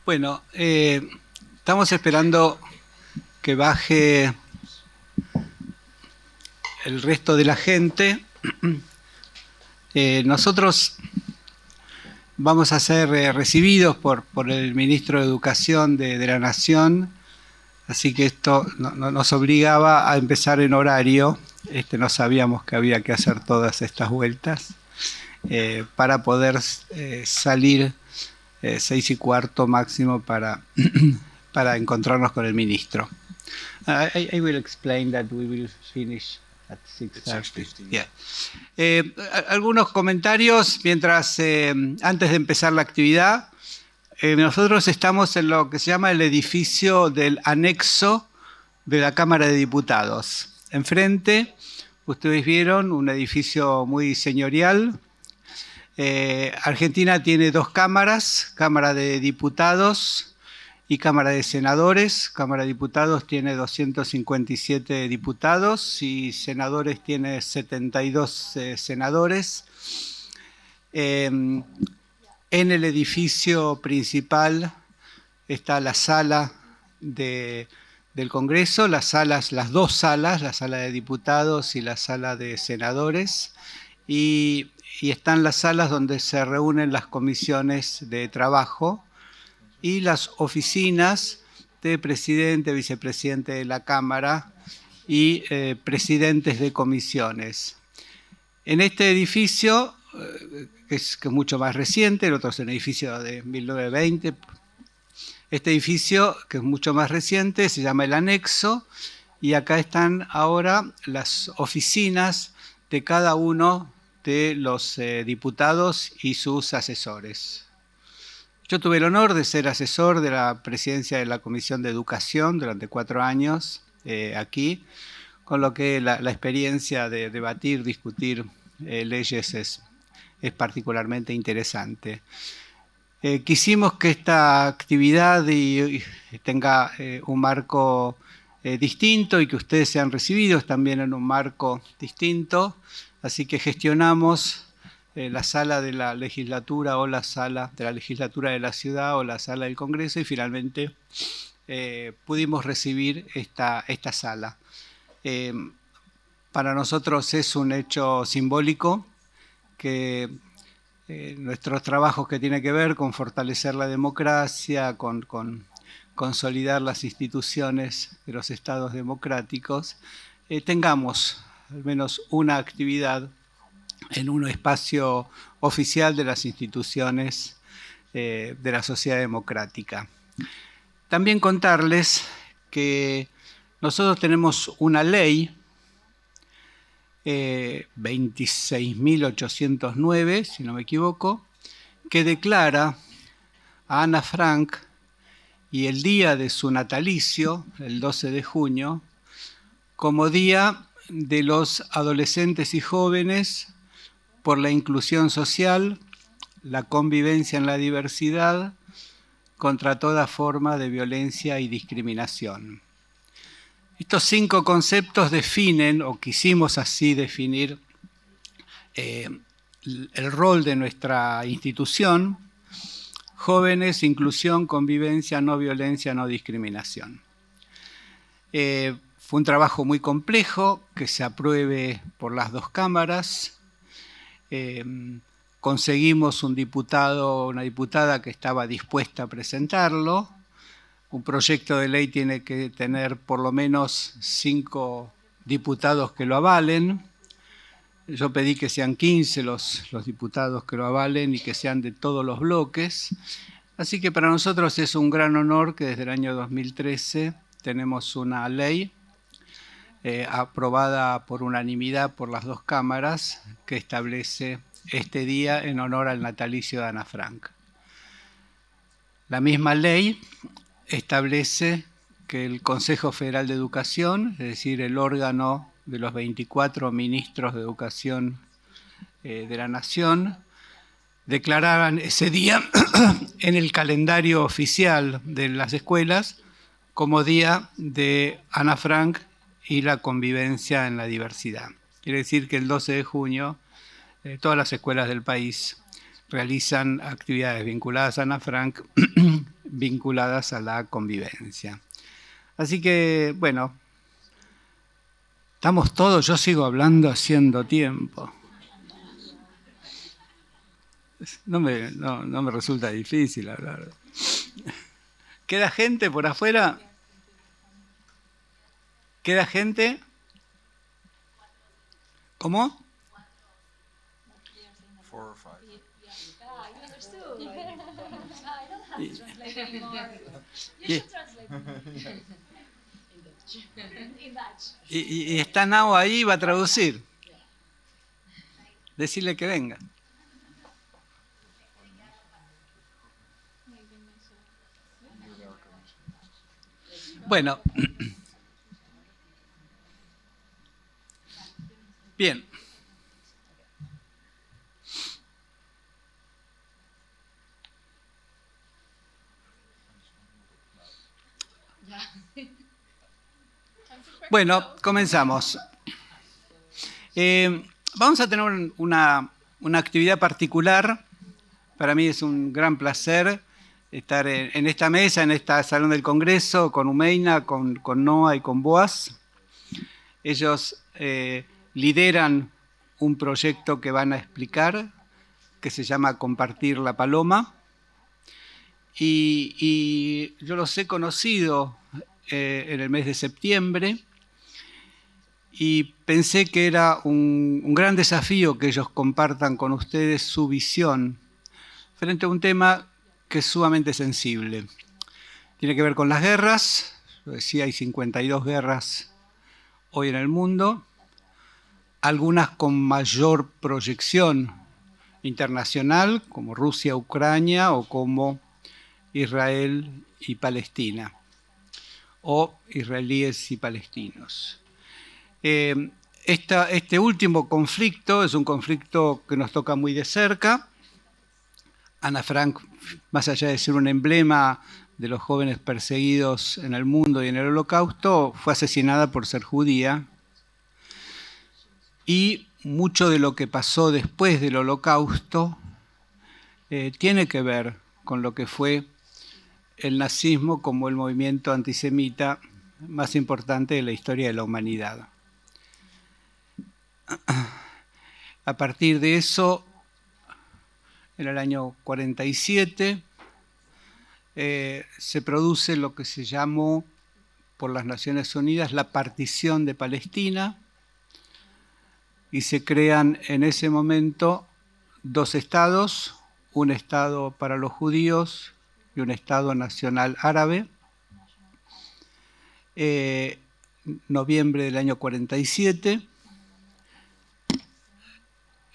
Bueno, estamos esperando que baje el resto de la gente. Nosotros vamos a ser recibidos por el ministro de Educación de la Nación, así que esto nos obligaba a empezar en horario. No sabíamos que había que hacer todas estas vueltas para poder salir 6:15 máximo para, para encontrarnos con el ministro. I will explain that we will finish at 6:30. Yeah. Algunos comentarios mientras antes de empezar la actividad. Nosotros estamos en lo que se llama el edificio del anexo de la Cámara de Diputados. Enfrente, ustedes vieron un edificio muy señorial. Argentina tiene dos cámaras, Cámara de Diputados y Cámara de Senadores. Cámara de Diputados tiene 257 diputados y senadores tiene 72 senadores. En el edificio principal está la sala del Congreso, las dos salas, la sala de diputados y la sala de senadores, y están las salas donde se reúnen las comisiones de trabajo y las oficinas de presidente, vicepresidente de la Cámara y presidentes de comisiones. En este edificio, que es mucho más reciente, el otro es un edificio de 1920, este edificio, que es mucho más reciente, se llama el anexo, y acá están ahora las oficinas de cada uno de los diputados y sus asesores. Yo tuve el honor de ser asesor de la presidencia de la Comisión de Educación durante 4 años aquí, con lo que la experiencia de debatir, discutir leyes es particularmente interesante. Quisimos que esta actividad tenga un marco distinto y que ustedes sean recibidos también en un marco distinto. Así que gestionamos la sala de la legislatura o la sala de la legislatura de la ciudad o la sala del Congreso, y finalmente pudimos recibir esta sala. Para nosotros es un hecho simbólico que nuestros trabajos que tienen que ver con fortalecer la democracia, con consolidar las instituciones de los estados democráticos, tengamos al menos una actividad en un espacio oficial de las instituciones de la sociedad democrática. También contarles que nosotros tenemos una ley 26.809, si no me equivoco, que declara a Ana Frank y el día de su natalicio, el 12 de junio, como Día de los Adolescentes y Jóvenes por la Inclusión Social, la Convivencia en la Diversidad, contra toda forma de violencia y discriminación. Estos 5 conceptos definen, o quisimos así definir, el rol de nuestra institución: jóvenes, inclusión, convivencia, no violencia, no discriminación. Fue un trabajo muy complejo que se apruebe por las dos cámaras. Conseguimos un diputado o una diputada que estaba dispuesta a presentarlo. Un proyecto de ley tiene que tener por lo menos 5 diputados que lo avalen. Yo pedí que sean 15 los diputados que lo avalen y que sean de todos los bloques. Así que para nosotros es un gran honor que desde el año 2013 tenemos una ley aprobada por unanimidad por las dos cámaras que establece este día en honor al natalicio de Ana Frank. La misma ley establece que el Consejo Federal de Educación, es decir, el órgano de los 24 ministros de Educación de la Nación, declararan ese día en el calendario oficial de las escuelas como Día de Ana Frank y la convivencia en la diversidad. Quiere decir que el 12 de junio todas las escuelas del país realizan actividades vinculadas a Ana Frank vinculadas a la convivencia. Así que, bueno, estamos todos, yo sigo hablando haciendo tiempo. No me resulta difícil hablar. ¿Queda gente por afuera? ¿Queda gente? ¿Cómo? 4 or 5. Y está Nao ahí, va a traducir. Decirle que venga. Bueno. Bien. Bueno, comenzamos. Vamos a tener una actividad particular. Para mí es un gran placer estar en esta mesa, en este salón del Congreso, con Umeina, con Noa y con Boaz. Ellos lideran un proyecto que van a explicar, que se llama Compartir la Paloma. Y yo los he conocido en el mes de septiembre y pensé que era un gran desafío que ellos compartan con ustedes su visión frente a un tema que es sumamente sensible. Tiene que ver con las guerras. Yo decía, hay 52 guerras hoy en el mundo, algunas con mayor proyección internacional, como Rusia, Ucrania, o como Israel y Palestina, o israelíes y palestinos. Este último conflicto es un conflicto que nos toca muy de cerca. Ana Frank, más allá de ser un emblema de los jóvenes perseguidos en el mundo y en el Holocausto, fue asesinada por ser judía. Y mucho de lo que pasó después del Holocausto tiene que ver con lo que fue el nazismo como el movimiento antisemita más importante de la historia de la humanidad. A partir de eso, en el año 47, se produce lo que se llamó por las Naciones Unidas la partición de Palestina, y se crean en ese momento dos estados, un estado para los judíos y un estado nacional árabe. Noviembre del año 47,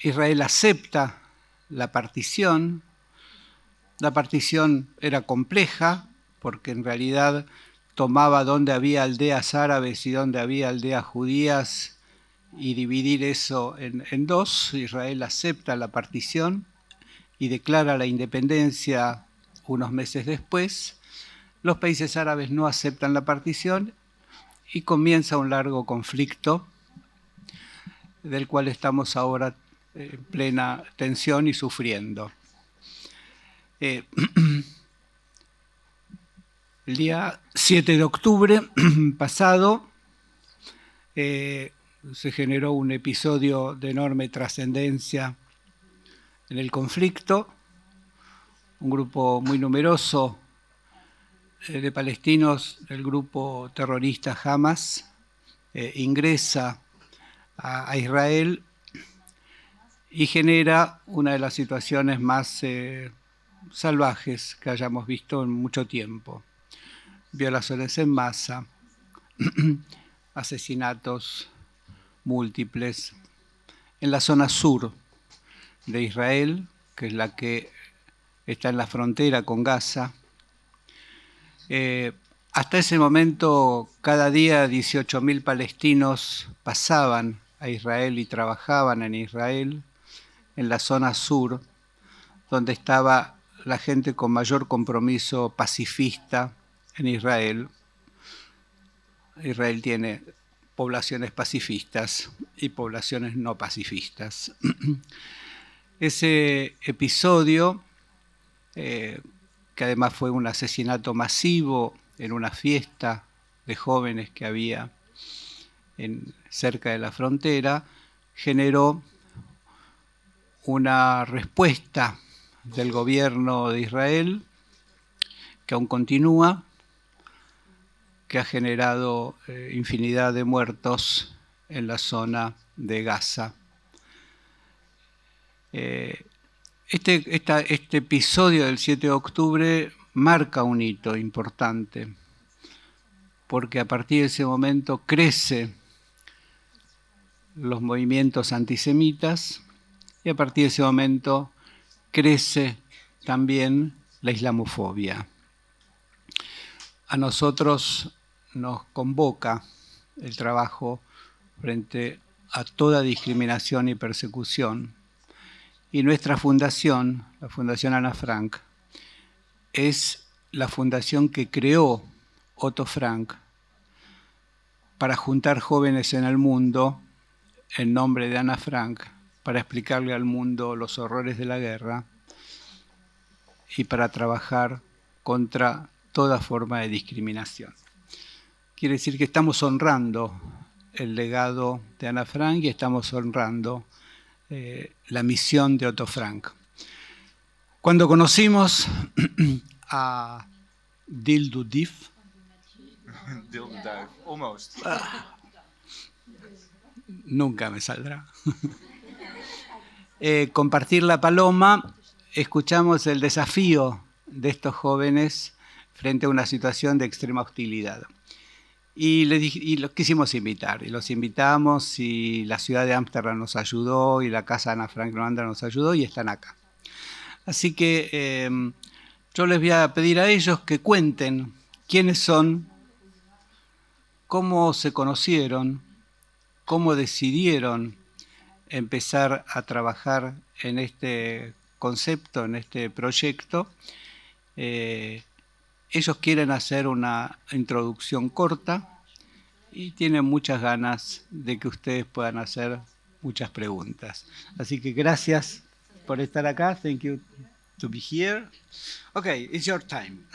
Israel acepta la partición. La partición era compleja porque en realidad tomaba donde había aldeas árabes y donde había aldeas judías y dividir eso en dos. Israel acepta la partición y declara la independencia unos meses después. Los países árabes no aceptan la partición y comienza un largo conflicto del cual estamos ahora en plena tensión y sufriendo. El día 7 de octubre pasado se generó un episodio de enorme trascendencia en el conflicto. Un grupo muy numeroso de palestinos, el grupo terrorista Hamas, ingresa a Israel y genera una de las situaciones más salvajes que hayamos visto en mucho tiempo. Violaciones en masa, asesinatos múltiples en la zona sur de Israel, que es la que está en la frontera con Gaza. Hasta ese momento, cada día 18.000 palestinos pasaban a Israel y trabajaban en Israel, en la zona sur, donde estaba la gente con mayor compromiso pacifista en Israel. Israel tiene poblaciones pacifistas y poblaciones no pacifistas. Ese episodio que además fue un asesinato masivo en una fiesta de jóvenes que había cerca de la frontera, generó una respuesta del gobierno de Israel que aún continúa, que ha generado infinidad de muertos en la zona de Gaza. Este episodio del 7 de octubre marca un hito importante, porque a partir de ese momento crecen los movimientos antisemitas y a partir de ese momento crece también la islamofobia. A nosotros nos convoca el trabajo frente a toda discriminación y persecución. Y nuestra fundación, la Fundación Ana Frank, es la fundación que creó Otto Frank para juntar jóvenes en el mundo en nombre de Ana Frank, para explicarle al mundo los horrores de la guerra y para trabajar contra toda forma de discriminación. Quiere decir que estamos honrando el legado de Ana Frank y estamos honrando la misión de Otto Frank. Cuando conocimos a Dildo Diff, almost. Nunca me saldrá. Compartir la paloma, escuchamos el desafío de estos jóvenes frente a una situación de extrema hostilidad. Y los quisimos invitar, y los invitamos, y la ciudad de Ámsterdam nos ayudó, y la casa Ana Frank Luanda nos ayudó, y están acá. Así que yo les voy a pedir a ellos que cuenten quiénes son, cómo se conocieron, cómo decidieron empezar a trabajar en este concepto, en este proyecto. Ellos quieren hacer una introducción corta y tienen muchas ganas de que ustedes puedan hacer muchas preguntas. Así que gracias por estar acá. Thank you to be here. Okay, it's your time.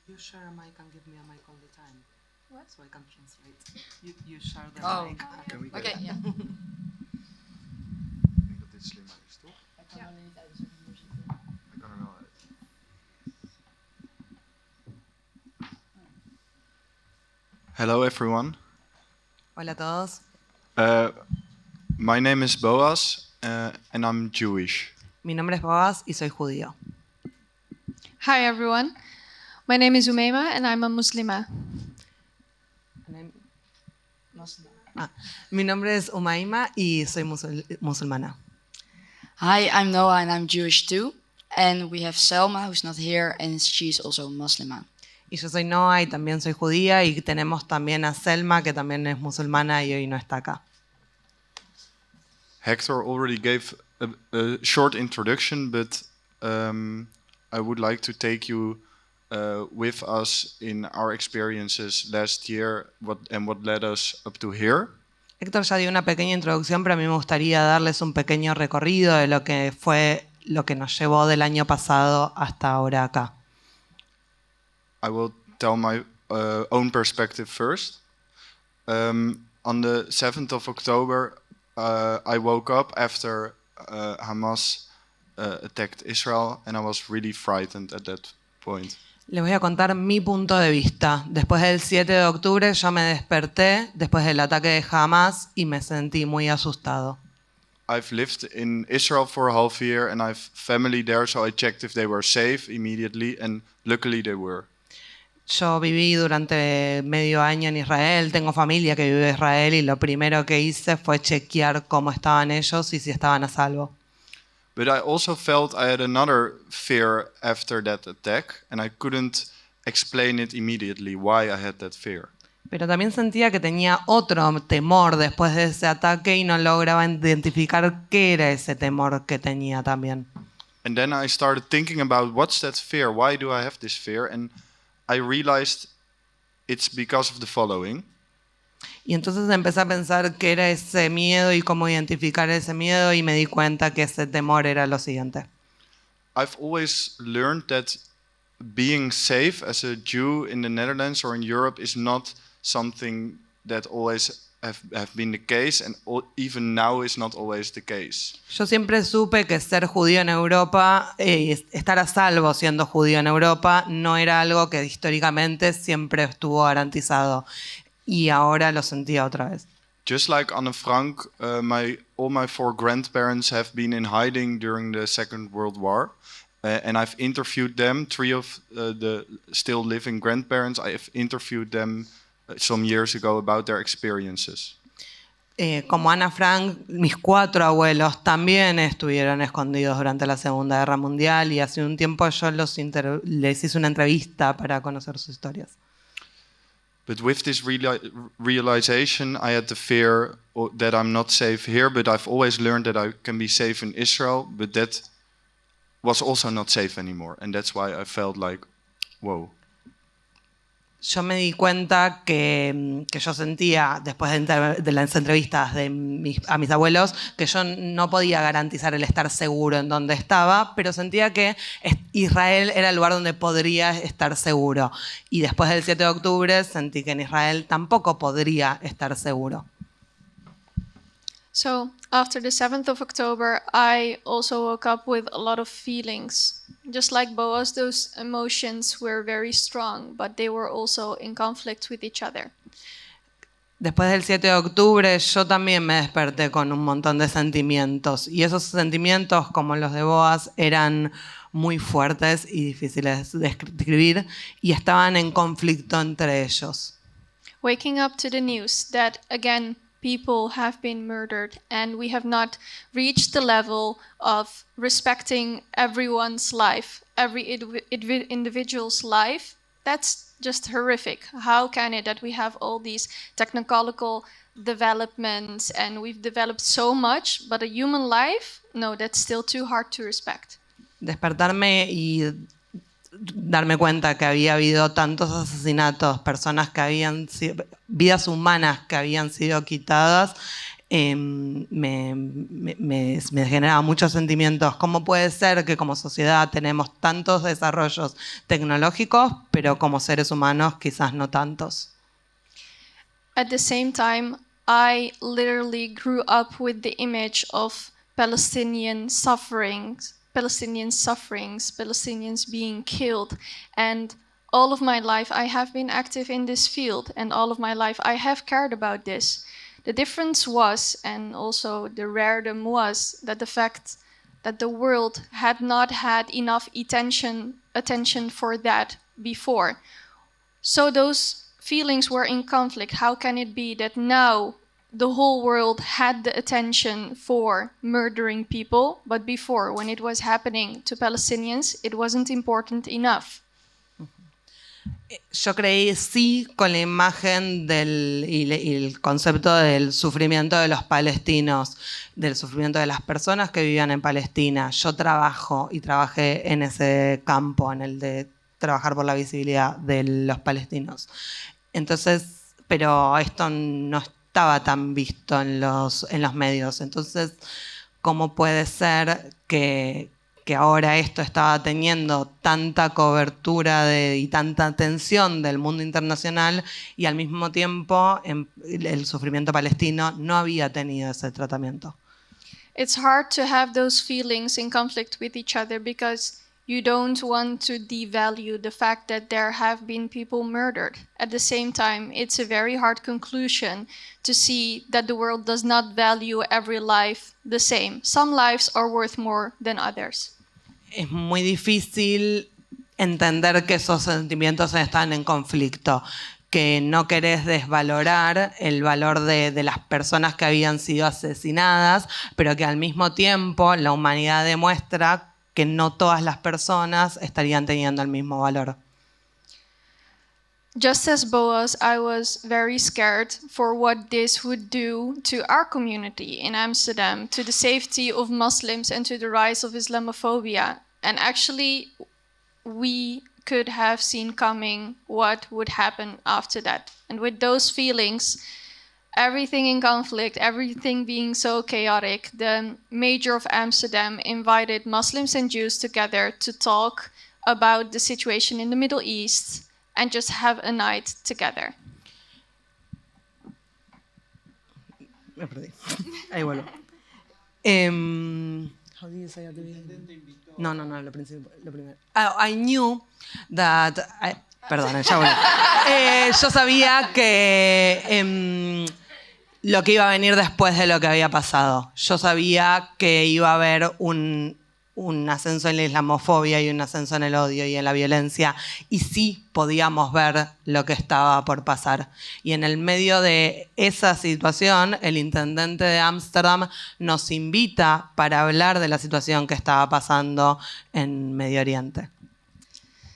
You share a mic and give me a mic all the time. What? So I can translate. You share the Oh. mic. Oké, ja. Ik denk dat dit slimmer is, toch? Ik kan er niet uit, dus ik moet zitten. Hij kan er wel uit. Hello everyone. Hola a todos. My name is Boaz and I'm Jewish. Mi nombre es Boaz y soy judío. Hi everyone. My name is Umeima and I'm a Muslima. Mi nombre es Umaima y soy musulmana. Hi, I'm Noah and I'm Jewish too. And we have Selma, who's not here, and she's also Muslima. Y yo soy Noah y también soy judía, y tenemos también a Selma, que también es musulmana y hoy no está acá. Hector already gave a short introduction, but I would like to take you with us in our experiences last year what led us up to here. Héctor ya dio una pequeña introducción, pero a mí me gustaría darles un pequeño recorrido de lo que fue lo que nos llevó del año pasado hasta ahora acá. I will tell my own perspective first. On the 7th of October, I woke up after Hamas attacked Israel, and I was really frightened at that point. Les voy a contar mi punto de vista. Después del 7 de octubre yo me desperté después del ataque de Hamas y me sentí muy asustado. I've lived in Israel for a half year and I've family there, so I checked if they were safe immediately, and luckily they were. Yo viví durante medio año en Israel, tengo familia que vive en Israel y lo primero que hice fue chequear cómo estaban ellos y si estaban a salvo. But I also felt I had another fear after that attack, and I couldn't explain it immediately why I had that fear. Pero también sentía que tenía otro temor después de ese ataque y no lograba identificar qué era ese temor que tenía también. And then I started thinking about what's that fear? Why do I have this fear? And I realized it's because of the following. Y entonces empecé a pensar qué era ese miedo y cómo identificar ese miedo y me di cuenta que ese temor era lo siguiente. I've always learned that being safe as a Jew in the Netherlands or in Europe is not something that always have been the case, and even now is not always the case. Yo siempre supe que ser judío en Europa, estar a salvo siendo judío en Europa, no era algo que históricamente siempre estuvo garantizado. Y ahora lo sentía otra vez. Just like Anne Frank, all my 4 grandparents have been in hiding during the Second World War. And I've interviewed them, 3 of the still living grandparents. I have interviewed them some years ago about their experiences. Como Ana Frank, mis 4 abuelos también estuvieron escondidos durante la Segunda Guerra Mundial y hace un tiempo yo les hice una entrevista para conocer sus historias. But with this realization, I had the fear that I'm not safe here, but I've always learned that I can be safe in Israel, but that was also not safe anymore. And that's why I felt like, whoa. Yo me di cuenta que yo sentía, después de las entrevistas a mis abuelos, que yo no podía garantizar el estar seguro en donde estaba, pero sentía que Israel era el lugar donde podría estar seguro. Y después del 7 de octubre sentí que en Israel tampoco podría estar seguro. So, after the 7th of October, I also woke up with a lot of feelings. Just like Boaz, those emotions were very strong, but they were also in conflict with each other. Después del 7 de octubre yo también me desperté con un montón de sentimientos y esos sentimientos, como los de Boaz, eran muy fuertes y difíciles de describir y estaban en conflicto entre ellos. Waking up to the news that, again, people have been murdered and we have not reached the level of respecting everyone's life, every individual's life, that's just horrific. How can it that we have all these technological developments and we've developed so much, but a human life, no, that's still too hard to respect. Despertarme y darme cuenta que había habido tantos asesinatos, personas que habían sido, vidas humanas que habían sido quitadas, me generaba muchos sentimientos. ¿Cómo puede ser que como sociedad tenemos tantos desarrollos tecnológicos, pero como seres humanos quizás no tantos? At the same time, I literally grew up with the image of Palestinians, Palestinians being killed. And all of my life I have been active in this field, and all of my life I have cared about this. The difference was, and also the raredom was, that the fact that the world had not had enough attention for that before. So those feelings were in conflict. How can it be that now the whole world had the attention for murdering people, but before, when it was happening to Palestinians, it wasn't important enough? Yo crecí con la imagen y el concepto del sufrimiento de los palestinos, del sufrimiento de las personas que vivían en Palestina. Yo trabajé en ese campo, en el de trabajar por la visibilidad de los palestinos. Entonces, pero esto no estaba tan visto en los medios. Entonces, ¿cómo puede ser que ahora esto estaba teniendo tanta cobertura y tanta atención del mundo internacional y al mismo tiempo el sufrimiento palestino no había tenido ese tratamiento? It's hard to have those feelings in conflict with each other because you don't want to devalue the fact that there have been people murdered. At the same time, it's a very hard conclusion to see that the world does not value every life the same. Some lives are worth more than others. Es muy difícil entender que esos sentimientos están en conflicto, que no querés desvalorar el valor de las personas que habían sido asesinadas, pero que al mismo tiempo la humanidad demuestra que no todas las personas estarían teniendo el mismo valor. Just as Boaz, I was very scared for what this would do to our community in Amsterdam, to the safety of Muslims and to the rise of Islamophobia. And actually, we could have seen coming what would happen after that. And with those feelings, everything in conflict, everything being so chaotic, the mayor of Amsterdam invited Muslims and Jews together to talk about the situation in the Middle East and just have a night together. Me perdí. Ahí vuelvo. How do you say at the beginning? No, lo primero. I knew that... Perdón, ya volví. Yo sabía que lo que iba a venir después de lo que había pasado. Yo sabía que iba a haber un ascenso en la islamofobia y un ascenso en el odio y en la violencia, y sí podíamos ver lo que estaba por pasar. Y en el medio de esa situación, el intendente de Ámsterdam nos invita para hablar de la situación que estaba pasando en Medio Oriente.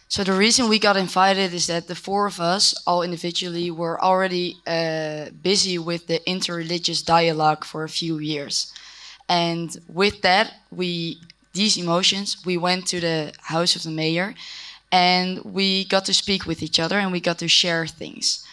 So the reason we got invited is that the four of us, all individually, were already busy with the interreligious dialogue for a few years. And with that, these emotions, we went to the house of the mayor and we got to speak with each other and we got to share things.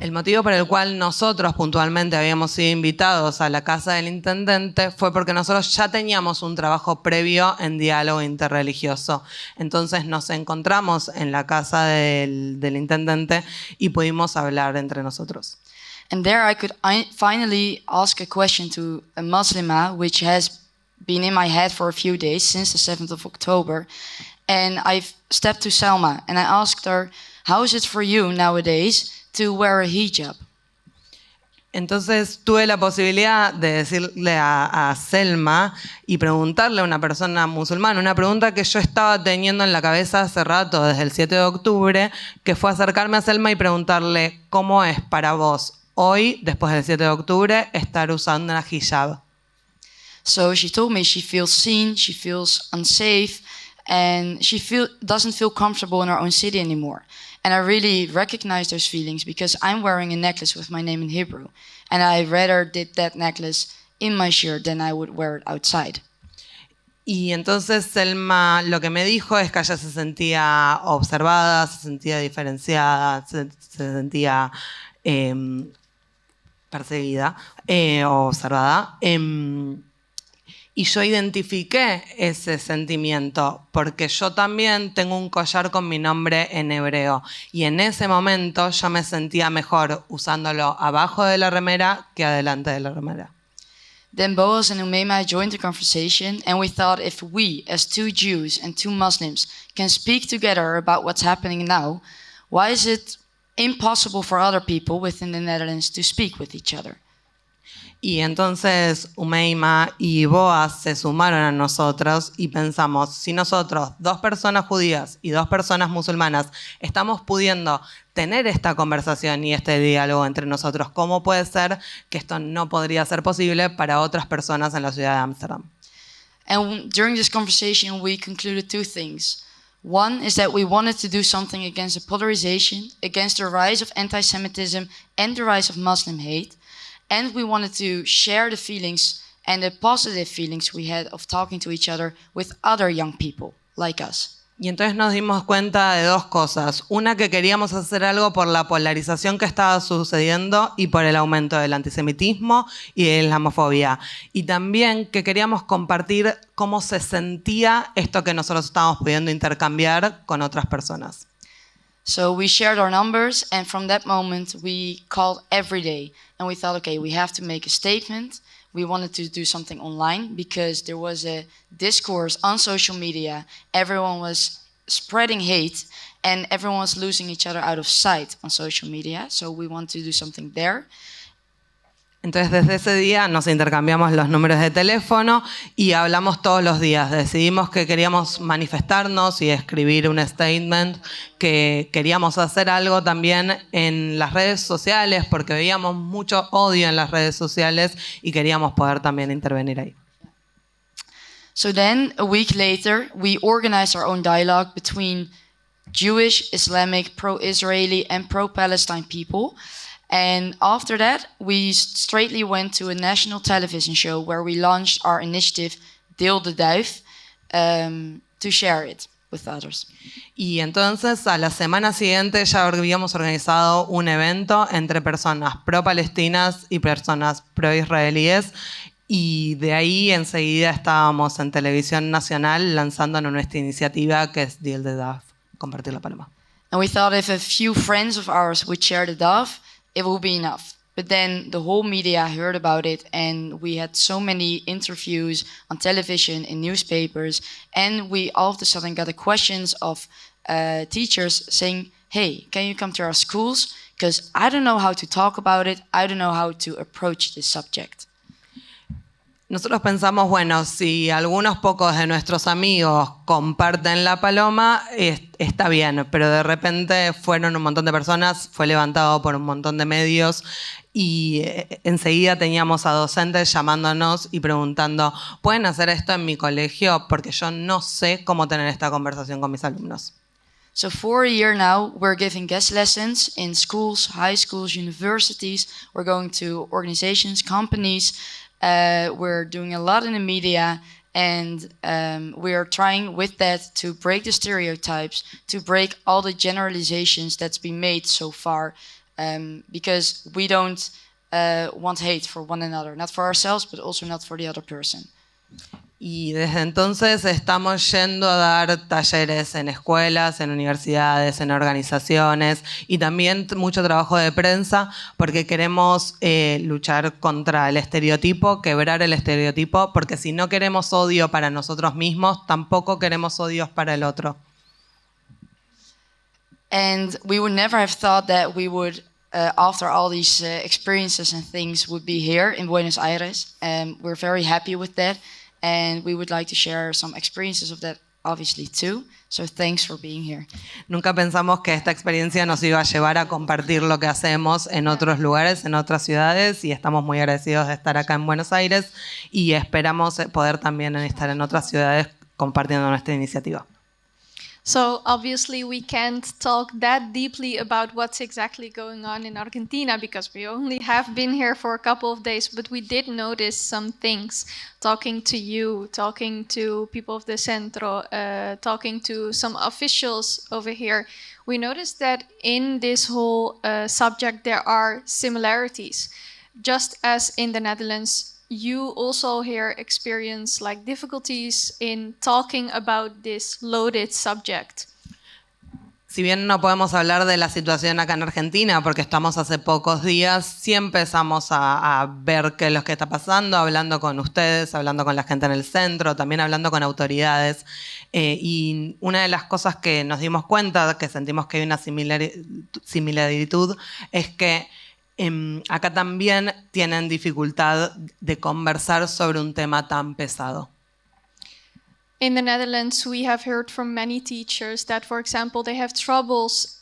El motivo por el cual nosotros puntualmente habíamos sido invitados a la casa del intendente fue porque nosotros ya teníamos un trabajo previo en diálogo interreligioso. Entonces nos encontramos en la casa del intendente y pudimos hablar entre nosotros. And there I could finally ask a question to a Muslima, which has been in my head for a few days, since the 7th of October. And I stepped to Selma and I asked her, how is it for you nowadays to wear a hijab? Entonces tuve la posibilidad de decirle a Selma y preguntarle a una persona musulmana, una pregunta que yo estaba teniendo en la cabeza hace rato, desde el 7 de octubre, que fue acercarme a Selma y preguntarle cómo es para vos hoy, después del 7 de octubre, estar usando una hijab. So she told me she feels seen, she feels unsafe, and she doesn't feel comfortable in her own city anymore. And I really recognize those feelings because I'm wearing a necklace with my name in Hebrew. And I rather did that necklace in my shirt than I would wear it outside. Y entonces Selma lo que me dijo es que ella se sentía observada, se sentía diferenciada, se sentía perseguida o observada. Y yo identifiqué ese sentimiento porque yo también tengo un collar con mi nombre en hebreo y en ese momento yo me sentía mejor usándolo abajo de la remera que adelante de la remera. Then Boaz and Umayma joined the conversation and we thought if we, as two Jews and two Muslims, can speak together about what's happening now, why is it impossible for other people within the Netherlands to speak with each other? Y entonces Umayma y Boaz se sumaron a nosotros y pensamos, si nosotros, dos personas judías y dos personas musulmanas, estamos pudiendo tener esta conversación y este diálogo entre nosotros, ¿cómo puede ser que esto no podría ser posible para otras personas en la ciudad de Ámsterdam? And during this conversation we concluded two things. One is that we wanted to do something against the polarization, against the rise of anti-Semitism and the rise of Muslim hate. And we wanted to share the feelings and the positive feelings we had of talking to each other with other young people like us. Y entonces nos dimos cuenta de dos cosas. Una, que queríamos hacer algo por la polarización que estaba sucediendo y por el aumento del antisemitismo y de la islamofobia. Y también que queríamos compartir cómo se sentía esto que nosotros estábamos pudiendo intercambiar con otras personas. So we shared our numbers, and from that moment we called every day. And we thought, okay, we have to make a statement. We wanted to do something online because there was a discourse on social media. Everyone was spreading hate and everyone was losing each other out of sight on social media. So we wanted to do something there. Entonces desde ese día nos intercambiamos los números de teléfono y hablamos todos los días. Decidimos que queríamos manifestarnos y escribir un statement, que queríamos hacer algo también en las redes sociales porque veíamos mucho odio en las redes sociales y queríamos poder también intervenir ahí. So then, a week later, we organized our own dialogue between Jewish, Islamic, pro-Israeli and pro-Palestine people. And after that, we straightly went to a national television show where we launched our initiative Deel de Duif to share it with others. Y entonces a la semana siguiente ya habíamos organizado un evento entre personas pro-palestinas y personas pro-israelíes. Y de ahí enseguida estábamos en televisión nacional lanzándonos nuestra iniciativa que es Deal the Dove, compartir la paloma. And we thought if a few friends of ours would share the dove, it would be enough. But then the whole media heard about it, and we had so many interviews on television, in newspapers, and we all of a sudden got the questions of teachers saying, hey, can you come to our schools? Because I don't know how to talk about it. I don't know how to approach this subject. Nosotros pensamos, bueno, si algunos pocos de nuestros amigos comparten la paloma, está bien, pero de repente fueron un montón de personas, fue levantado por un montón de medios y enseguida teníamos a docentes llamándonos y preguntando, ¿pueden hacer esto en mi colegio? Porque yo no sé cómo tener esta conversación con mis alumnos. So for a year now, we're giving guest lessons in schools, high schools, universities. We're going to organizations, companies. We're doing a lot in the media, and we are trying with that to break the stereotypes, to break all the generalizations that's been made so far, because we don't want hate for one another, not for ourselves, but also not for the other person. Y desde entonces estamos yendo a dar talleres en escuelas, en universidades, en organizaciones y también mucho trabajo de prensa porque queremos luchar contra el estereotipo, quebrar el estereotipo, porque si no queremos odio para nosotros mismos, tampoco queremos odios para el otro. And we would never have thought that we would, after all these experiences and things, would be here in Buenos Aires. We're very happy with that. And we would like to share some experiences of that, obviously, too. So thanks for being here. Nunca pensamos que esta experiencia nos iba a llevar a compartir lo que hacemos en otros lugares, en otras ciudades, y estamos muy agradecidos de estar acá en Buenos Aires y esperamos poder también estar en otras ciudades compartiendo nuestra iniciativa. So obviously we can't talk that deeply about what's exactly going on in Argentina because we only have been here for a couple of days, but we did notice some things talking to you, talking to people of the Centro, talking to some officials over here. We noticed that in this whole subject there are similarities. Just as in the Netherlands, you also here experience like difficulties in talking about this loaded subject. Si bien no podemos hablar de la situación acá en Argentina porque estamos hace pocos días, sí empezamos a ver qué es lo que está pasando, hablando con ustedes, hablando con la gente en el centro, también hablando con autoridades. Y una de las cosas que nos dimos cuenta, que sentimos que hay una similaritud, es que acá también tienen dificultad de conversar sobre un tema tan pesado. In the Netherlands, we have heard from many teachers that, for example, they have troubles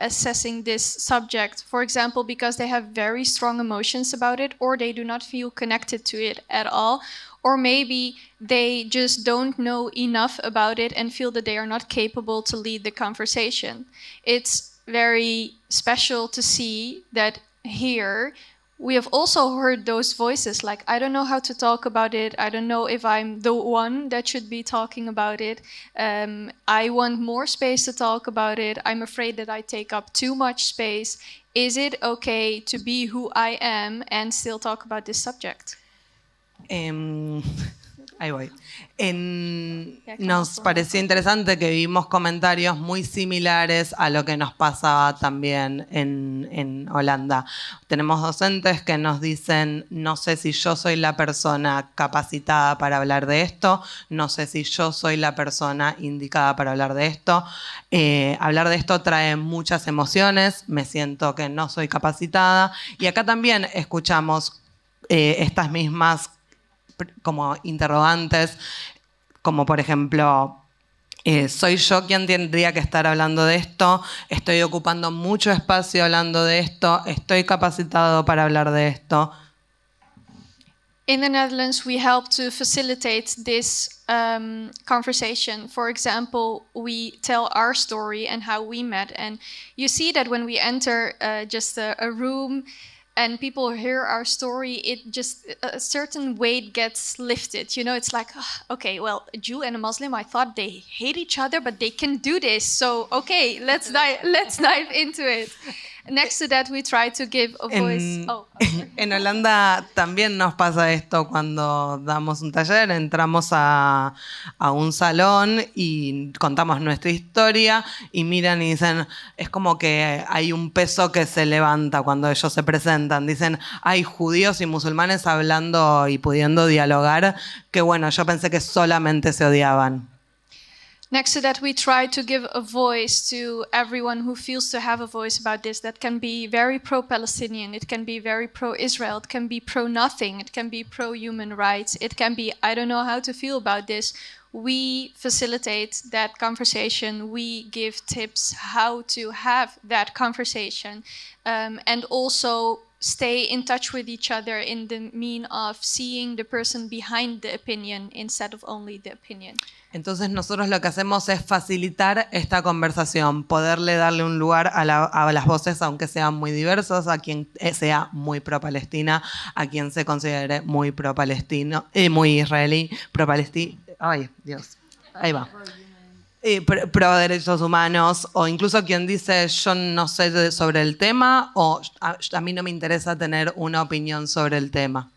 assessing this subject. For example, because they have very strong emotions about it, or they do not feel connected to it at all, or maybe they just don't know enough about it and feel that they are not capable to lead the conversation. It's very special to see that here we have also heard those voices like, I don't know how to talk about it. I don't know if I'm the one that should be talking about it. I want more space to talk about it. I'm afraid that I take up too much space. Is it okay to be who I am and still talk about this subject? Ahí voy. Nos pareció interesante que vimos comentarios muy similares a lo que nos pasaba también en Holanda. Tenemos docentes que nos dicen, no sé si yo soy la persona capacitada para hablar de esto, no sé si yo soy la persona indicada para hablar de esto. Hablar de esto trae muchas emociones, me siento que no soy capacitada. Y acá también escuchamos estas mismas como interrogantes, como por ejemplo, ¿soy yo quien tendría que estar hablando de esto? ¿Estoy ocupando mucho espacio hablando de esto? ¿Estoy capacitado para hablar de esto? In the Netherlands, we help to facilitate this conversation. For example, we tell our story and how we met. And you see that when we enter just a room, and people hear our story, it just a certain weight gets lifted. You know, it's like, "Ah, okay, well, a Jew and a Muslim, I thought they hate each other, but they can do this. So okay, let's dive into it." Next to that, we try to give a voice. En Holanda también nos pasa esto cuando damos un taller, entramos a un salón y contamos nuestra historia y miran y dicen, es como que hay un peso que se levanta cuando ellos se presentan. Dicen, hay judíos y musulmanes hablando y pudiendo dialogar, que bueno, yo pensé que solamente se odiaban. Next to that, we try to give a voice to everyone who feels to have a voice about this. That can be very pro-Palestinian, it can be very pro-Israel, it can be pro-nothing, it can be pro-human rights, it can be, I don't know how to feel about this. We facilitate that conversation, we give tips how to have that conversation, and also stay in touch with each other in the mean of seeing the person behind the opinion instead of only the opinion. Entonces nosotros lo que hacemos es facilitar esta conversación, poderle darle un lugar a las voces, aunque sean muy diversos, a quien sea muy pro-Palestina, a quien se considere muy pro-palestino, muy israelí, pro-palestino, ay Dios, ahí va, pro derechos humanos, o incluso quien dice yo no sé sobre el tema, o a mí no me interesa tener una opinión sobre el tema.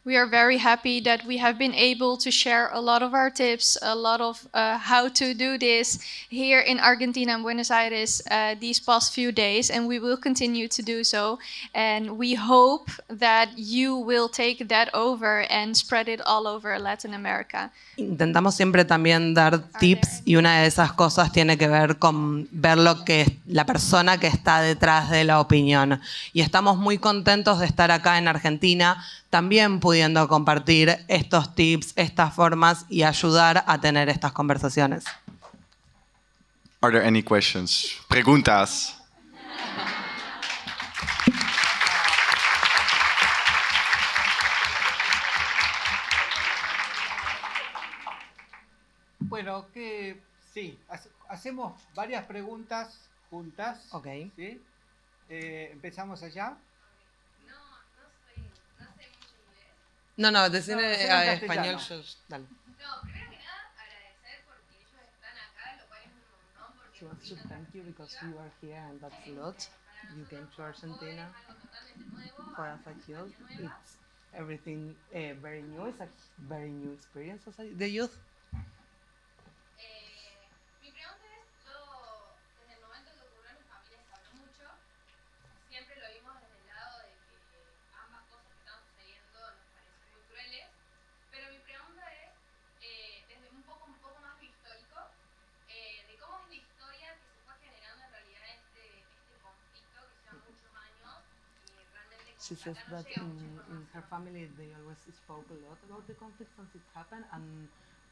We are very happy that we have been able to share a lot of our tips, a lot of how to do this here in Argentina and Buenos Aires these past few days, and we will continue to do so. And we hope that you will take that over and spread it all over Latin America. Intentamos siempre también dar tips y una de esas cosas tiene que ver con ver lo que la persona que está detrás de la opinión. Y estamos muy contentos de estar acá en Argentina, también pudiendo compartir estos tips, estas formas y ayudar a tener estas conversaciones. Are there any questions? Preguntas? Bueno, sí, hacemos varias preguntas juntas. Ok. ¿Sí? Empezamos allá. No, decime en español. castellano. Dale. No, primero que nada, agradecer porque ellos están acá, lo cual es un montón. Porque She wants to thank you because you are here and that's a lot. You came to Argentina for us at youth. It's everything very new. It's a very new experience as the youth. Mi pregunta es, yo desde el momento que ocurrió en mi familia se habló mucho, siempre lo vimos desde el lado de que ambas cosas que estaban sucediendo nos parecen muy crueles, pero mi pregunta es, desde un poco más histórico, de cómo es la historia que se fue generando en realidad este conflicto que lleva muchos años y realmente She says that in her family they always spoke a lot about the conflict since it happened, and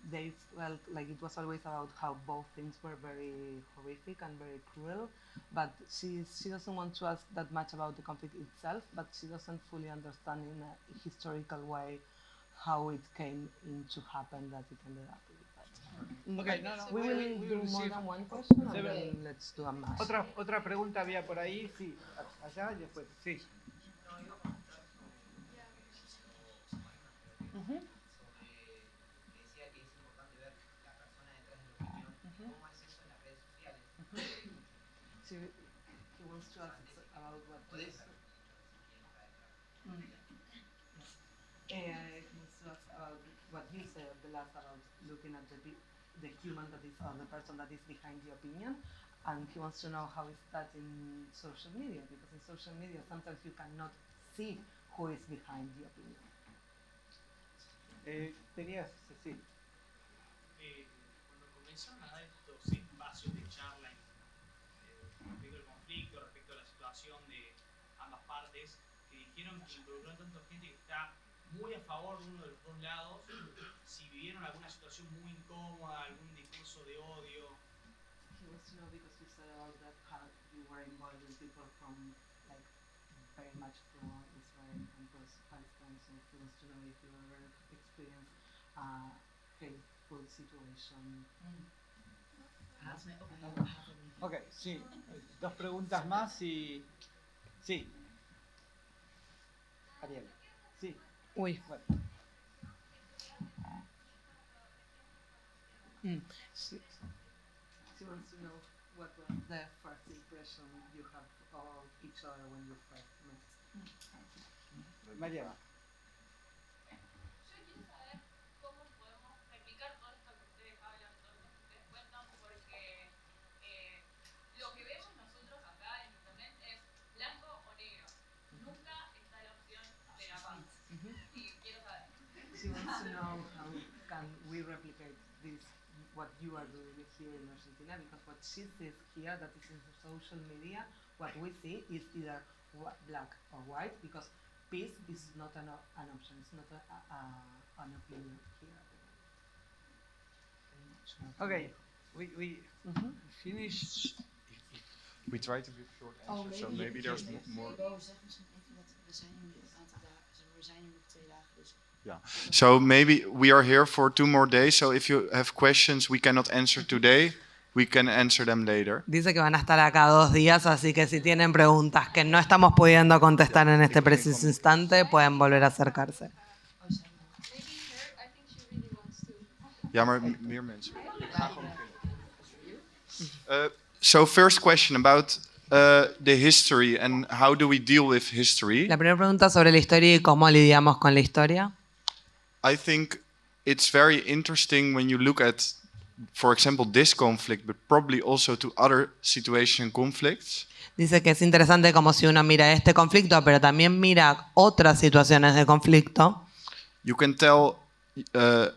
they felt like it was always about how both things were very horrific and very cruel, but she doesn't want to ask that much about the conflict itself, but she doesn't fully understand in a historical way how it came into happen that it ended up with that. Okay, no, We will do more receive- than one question and Se ve- then let's do a mass. Otra pregunta había por ahí, sí, allá y después, sí. Ujú. He wants to ask about what he wants to ask about what you said the last about looking at the human that is or the person that is behind the opinion, and he wants to know how is that in social media, because in social media sometimes you cannot see who is behind the opinion. Tenías, sí. Cuando comenzaron a dar estos espacios de charla respecto al conflicto, respecto a la situación de ambas partes, que dijeron que involucraron tanta gente que está muy a favor de uno de los dos lados, si vivieron alguna situación muy incómoda, algún discurso de odio. He wants to know because you said about that how you were involved with people from like very much pro-Israel and pro-Palestine, so he wants to know if you ever experienced a hateful situation. Ok, sí. Dos preguntas más y... Sí. Uy. She wants to know what was the first impression you have of each other when you first met. Mariana. Yo quiero saber cómo podemos replicar todo esto que ustedes hablan, todo esto que ustedes cuentan, porque lo que vemos nosotros acá en internet es blanco o negro. Nunca está la opción de la paz. Y quiero saber. She wants to know how can we replicate this, what you are doing here in Argentina, because what she sees here, that is in the social media, what we see is either black or white, because peace is not an option, it's not an opinion here. Okay, we finished. We try to give short answers, so maybe there's more. Yeah. So maybe we are here for 2 more days. So if you have questions we cannot answer today, we can answer them later. Dice que van a estar acá 2 días, así que si tienen preguntas que no estamos pudiendo contestar en este preciso instante, pueden volver a acercarse. Maybe her, I think she really wants to. Ja, maar meer mensen. Ik ga gewoon beginnen. So first question about the history and how do we deal with history. La primera pregunta sobre la historia y cómo lidiamos con la historia. I think it's very interesting when you look at, for example, this conflict, but probably also to other situations and conflicts. Dice que es interesante como si uno mira este conflicto, pero también mira otras situaciones de conflicto. You can tell a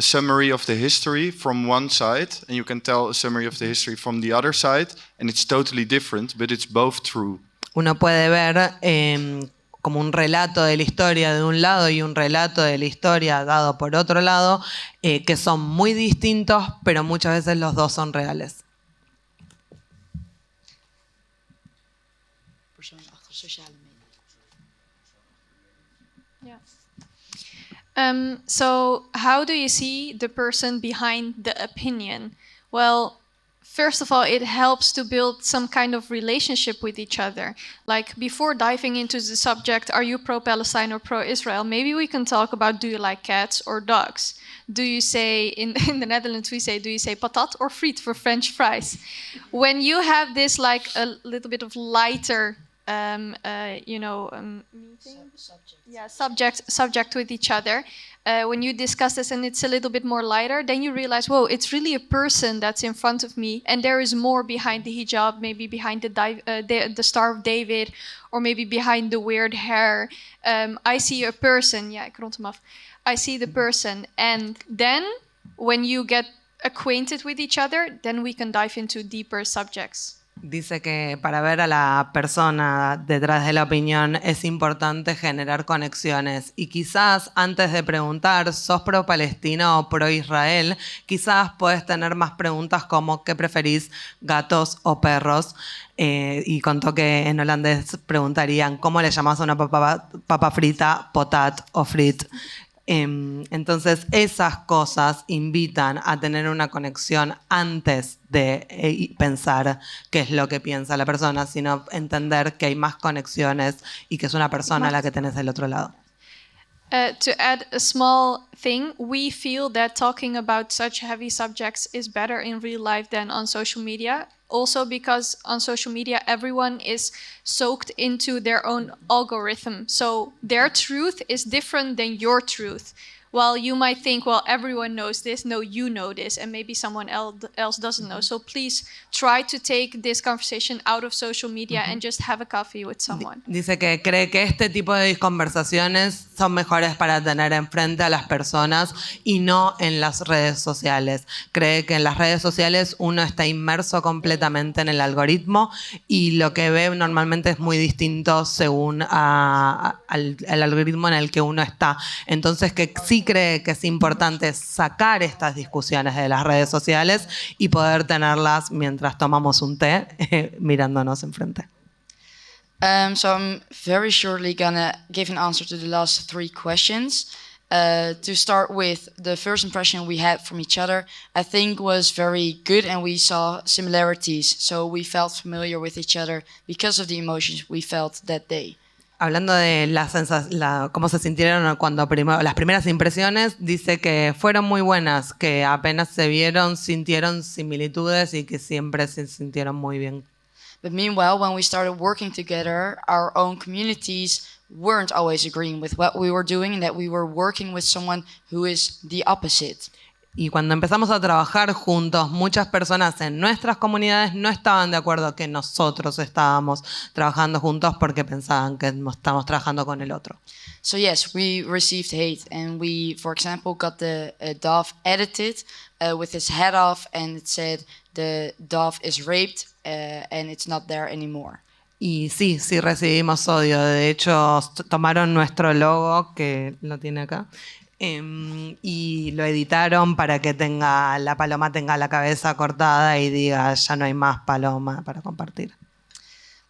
summary of the history from one side, and you can tell a summary of the history from the other side, and it's totally different, but it's both true. Uno puede ver como un relato de la historia de un lado y un relato de la historia dado por otro lado, que son muy distintos, pero muchas veces los dos son reales. Yeah. So how do you see the person behind the opinion? Well, first of all, it helps to build some kind of relationship with each other. Like before diving into the subject, are you pro-Palestine or pro-Israel? Maybe we can talk about, do you like cats or dogs? Do you say, in the Netherlands we say, do you say patat or friet for French fries? When you have this like a little bit of lighter, meeting? Yeah, subject with each other. When you discuss this and it's a little bit more lighter, then you realize, whoa, it's really a person that's in front of me, and there is more behind the hijab, maybe behind the Star of David, or maybe behind the weird hair. I see a person. Yeah, ik rond hem af. I see the person, and then when you get acquainted with each other, then we can dive into deeper subjects. Dice que para ver a la persona detrás de la opinión es importante generar conexiones y quizás antes de preguntar ¿sos pro Palestina o pro Israel? Quizás puedes tener más preguntas como ¿qué preferís, gatos o perros? Y contó que en holandés preguntarían ¿cómo le llamás a una papa frita, potat o frit? Entonces esas cosas invitan a tener una conexión antes de pensar qué es lo que piensa la persona, sino entender que hay más conexiones y que es una persona la que tenés del otro lado. To add a small thing, we feel that talking about such heavy subjects is better in real life than on social media. Also because on social media, everyone is soaked into their own algorithm. So their truth is different than your truth. While you might think, well, everyone knows this. No, you know this, and maybe someone else doesn't know. So please try to take this conversation out of social media and just have a coffee with someone. Dice que cree que este tipo de conversaciones son mejores para tener enfrente a las personas y no en las redes sociales. Cree que en las redes sociales uno está inmerso completamente en el algoritmo y lo que ve normalmente es muy distinto según al algoritmo en el que uno está. Entonces que sí cree que es importante sacar estas discusiones de las redes sociales y poder tenerlas mientras tomamos un té mirándonos enfrente. So I'm very shortly gonna give an answer to the last 3 questions. To start with, the first impression we had from each other, I think was very good, and we saw similarities. So we felt familiar with each other because of the emotions we felt that day. Hablando de cómo se sintieron cuando las primeras impresiones, dice que fueron muy buenas, que apenas se vieron, sintieron similitudes y que siempre se sintieron muy bien. But meanwhile, when we started working together, our own communities weren't always agreeing with what we were doing and that we were working with someone who is the opposite. Y cuando empezamos a trabajar juntos, muchas personas en nuestras comunidades no estaban de acuerdo que nosotros estábamos trabajando juntos porque pensaban que estábamos trabajando con el otro. So yes, we received hate, and we, for example, got the dove edited with his head off, and it said the dove is raped and it's not there anymore. Y sí recibimos odio. De hecho, tomaron nuestro logo, que lo tiene acá, y lo editaron para que la paloma tenga la cabeza cortada y diga ya no hay más paloma para compartir.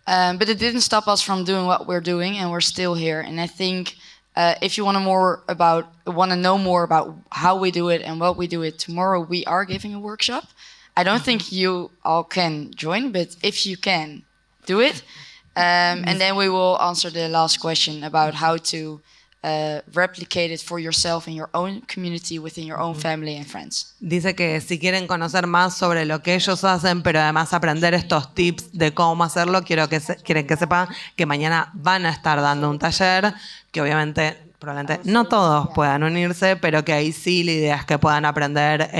But it didn't stop us from doing what we're doing, and we're still here. And I think if you want to know more about how we do it and what we do it, tomorrow we are giving a workshop. I don't think you all can join, but if you can, do it. And then we will answer the last question about how to replicate it for yourself in your own community, within your own family and friends. Dice que si quieren conocer más sobre lo que ellos hacen, pero además aprender estos tips de cómo hacerlo, quieren que sepan que mañana van a estar dando un taller, que obviamente probablemente no todos puedan unirse, pero que ahí sí la idea es que puedan aprender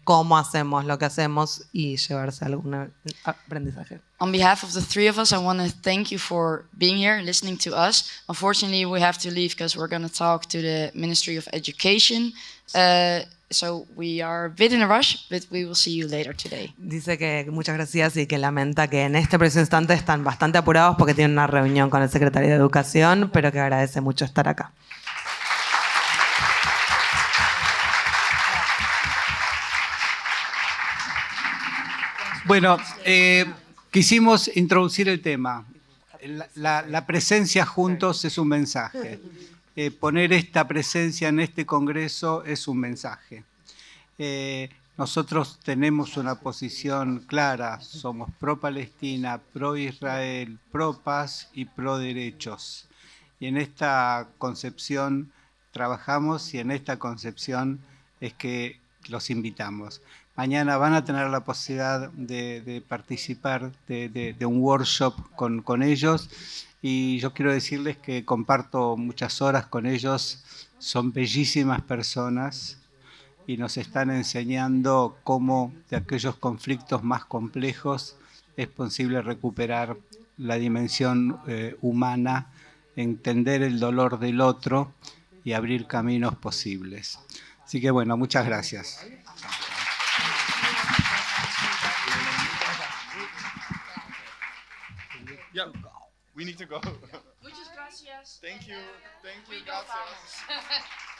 cómo hacemos lo que hacemos y llevarse algún aprendizaje. On behalf of the three of us, I want to thank you for being here and listening to us. Unfortunately, we have to leave because we're going to talk to the Ministry of Education. So we are a bit in a rush, but we will see you later today. Dice que muchas gracias y que lamenta que en este preciso instante están bastante apurados porque tienen una reunión con el secretario de Educación, pero que agradece mucho estar acá. Bueno, quisimos introducir el tema. La presencia juntos es un mensaje. Poner esta presencia en este congreso es un mensaje. Nosotros tenemos una posición clara. Somos pro-Palestina, pro-Israel, pro-paz y pro-derechos. Y en esta concepción trabajamos y en esta concepción es que los invitamos. Mañana van a tener la posibilidad de participar de un workshop con ellos y yo quiero decirles que comparto muchas horas con ellos, son bellísimas personas y nos están enseñando cómo de aquellos conflictos más complejos es posible recuperar la dimensión humana, entender el dolor del otro y abrir caminos posibles. Así que bueno, muchas gracias. Yeah, we need to go. Muchas gracias. Thank you. Thank you. We go Gracias. vamos.